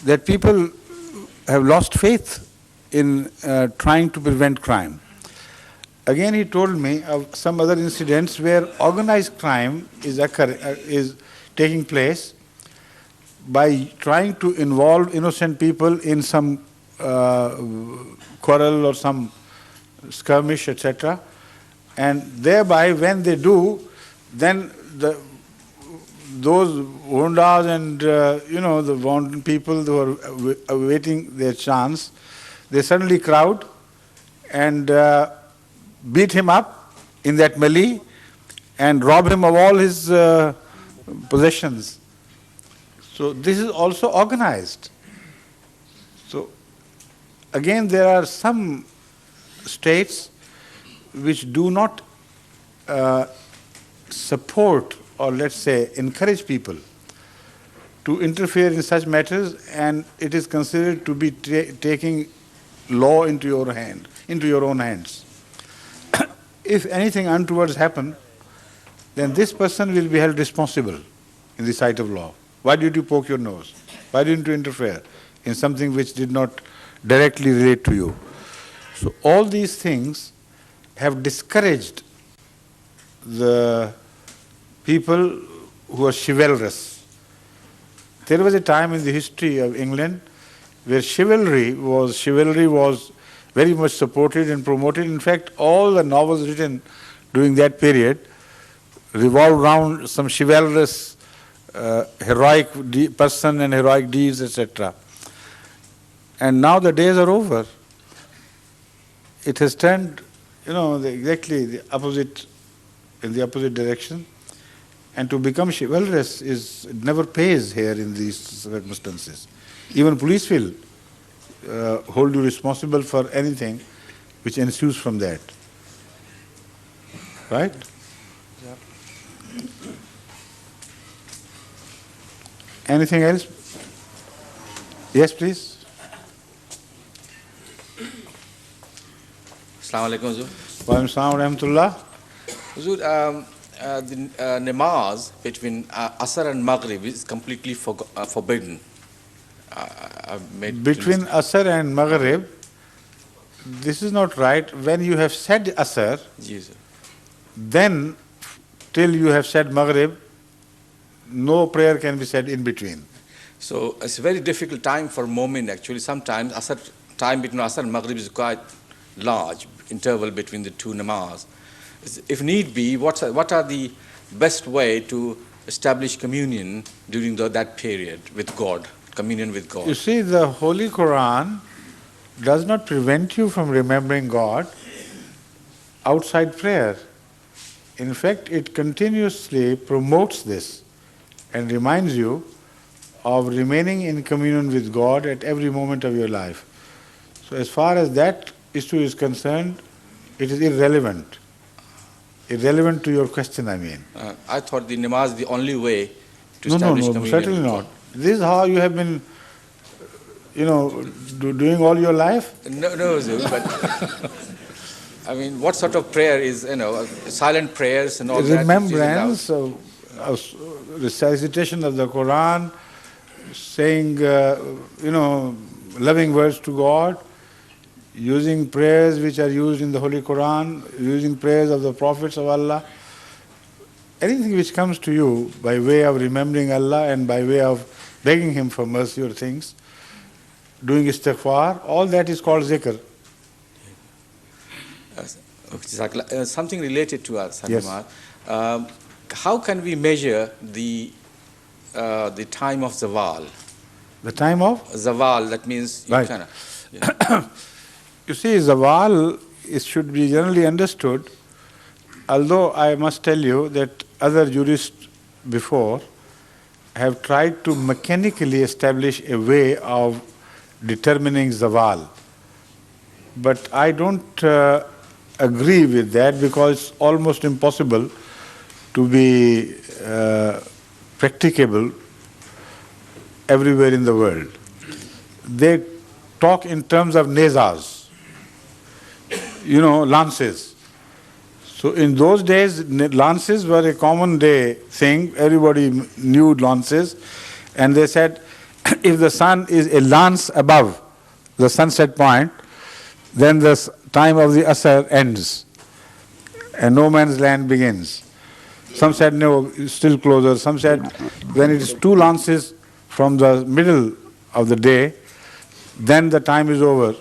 that people have lost faith in trying to prevent crime. Again, he told me of some other incidents where organized crime is taking place by trying to involve innocent people in some quarrel or some skirmish, etc. And thereby, when they do, then those Hondas and the wanton people who are awaiting their chance, they suddenly crowd and beat him up in that melee and rob him of all his possessions. So this is also organized. So again, there are some states which do not support, or let's say encourage people to interfere in such matters, and it is considered to be taking law into your own hands. If anything untoward happen, then this person will be held responsible in the sight of law. Why did you poke your nose? Why didn't you interfere in something which did not directly relate to you? So all these things have discouraged the people who are chivalrous. There was a time in the history of England where chivalry was very much supported and promoted. In fact, all the novels written during that period revolved around some chivalrous, heroic person and heroic deeds, etc. And now the days are over. It has turned, exactly the opposite, in the opposite direction. And to become chivalrous never pays here in these circumstances. Even police will hold you responsible for anything which ensues from that. Right? Yeah. Anything else? Yes, please. Assalamu alaikum, Huzur. Wa alaikum assalam wa rahmatullah. Huzur, the namaz between Asr and Maghrib is completely forbidden. Between Asr and Maghrib, this is not right. When you have said Asr, yes, sir. Then till you have said Maghrib, no prayer can be said in between. So it's a very difficult time for Mu'min actually. Sometimes time between Asr and Maghrib is quite large interval between the two namaz. If need be, what are the best way to establish communion during that period with God, communion with God? You see, the Holy Quran does not prevent you from remembering God outside prayer. In fact, it continuously promotes this and reminds you of remaining in communion with God at every moment of your life. So as far as that issue is concerned, it is irrelevant. Irrelevant to your question, I mean. I thought the namaz is the only way to establish communion. No, certainly not. This is how you have been, doing all your life? No, sir, but I mean, what sort of prayer is, silent prayers and all that? Remembrance, recitation of the Quran, saying, loving words to God, using prayers which are used in the Holy Quran, using prayers of the prophets of Allah. Anything which comes to you by way of remembering Allah and by way of begging Him for mercy or things, doing istighfar, all that is called zikr. Something related to us, yes. How can we measure the time of Zawal? The time of? Zawal, that means you right. Yeah. You see, Zawal should be generally understood, although I must tell you that other jurists before have tried to mechanically establish a way of determining Zawal. But I don't agree with that because it's almost impossible to be practicable everywhere in the world. They talk in terms of nezas, lances. So in those days, lances were a common day thing. Everybody knew lances. And they said, if the sun is a lance above the sunset point, then the time of the Asr ends and no man's land begins. Some said no, it's still closer. Some said when it is 2 lances from the middle of the day, then the time is over.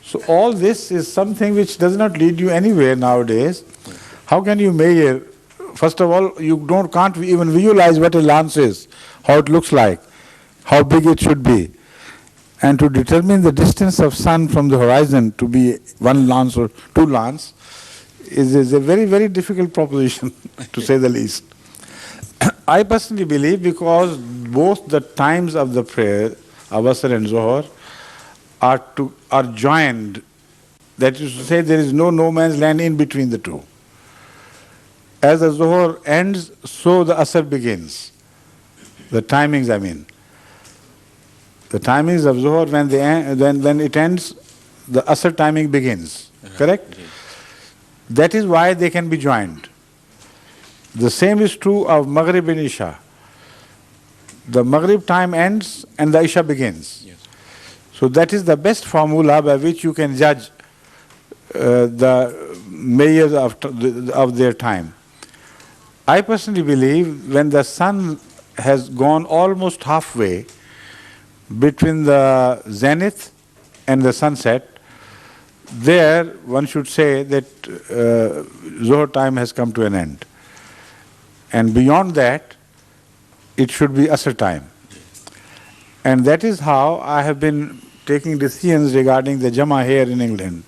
So all this is something which does not lead you anywhere nowadays. How can you measure? First of all, you can't even visualize what a lance is, how it looks like, how big it should be. And to determine the distance of sun from the horizon to be 1 lance or 2 lance is a very, very difficult proposition, to say the least. I personally believe because both the times of the prayer, of Asr and Zohar, are joined. That is to say, there is no man's land in between the two. As the Zohar ends, so the Asr begins. The timings, I mean. The timings of Zohar, when it ends, the Asr timing begins. Correct? Yes. That is why they can be joined. The same is true of Maghrib and Isha. The Maghrib time ends and the Isha begins. Yes. So that is the best formula by which you can judge the measures of their time. I personally believe when the sun has gone almost halfway between the zenith and the sunset, there one should say that Zohar time has come to an end. And beyond that, it should be Asr time. And that is how I have been taking decisions regarding the Jama here in England.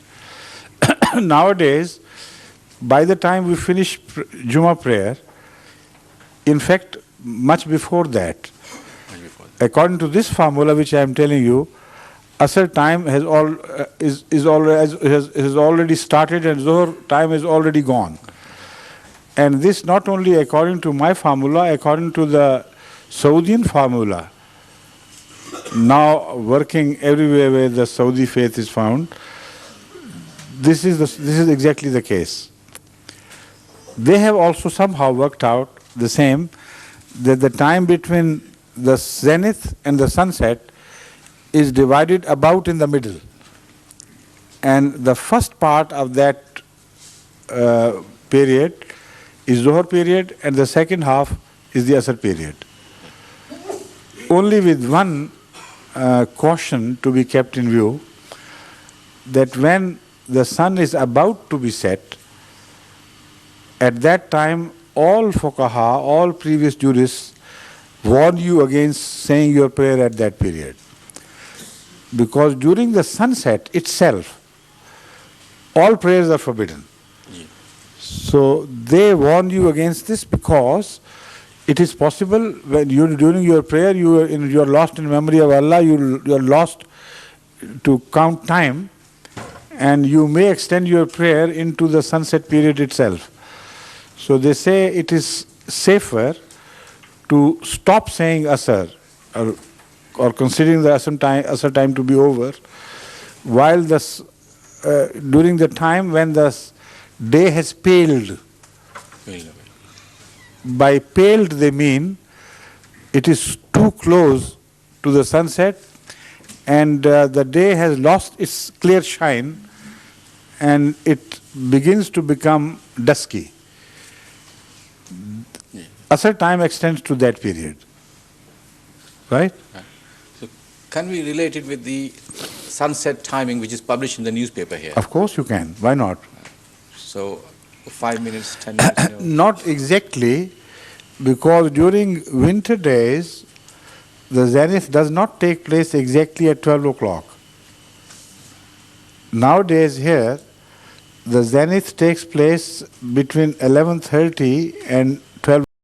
Nowadays, by the time we finish Jummah prayer, in fact, much before that, according to this formula which I am telling you, Asr time has already started and Zohar time is already gone. And this not only according to my formula, according to the Saudian formula, now working everywhere where the Saudi faith is found, this is exactly the case. They have also somehow worked out the same, that the time between the zenith and the sunset is divided about in the middle. And the first part of that period is Zohar period and the second half is the Asr period. Only with one caution to be kept in view, that when the sun is about to be set, at that time all fuqaha, all previous jurists warn you against saying your prayer at that period. Because during the sunset itself, all prayers are forbidden. Yeah. So they warn you against this because it is possible when during your prayer you are lost in memory of Allah, you are lost to count time, and you may extend your prayer into the sunset period itself. So they say it is safer to stop saying Asr or considering the Asr time to be over, while during the time when the day has paled. By paled they mean it is too close to the sunset and the day has lost its clear shine and it begins to become dusky. Asr time extends to that period. Right? So can we relate it with the sunset timing which is published in the newspaper here? Of course you can. Why not? So 5 minutes, 10 minutes? No. Not exactly, because during winter days, the zenith does not take place exactly at 12 o'clock. Nowadays here, the zenith takes place between 11:30 and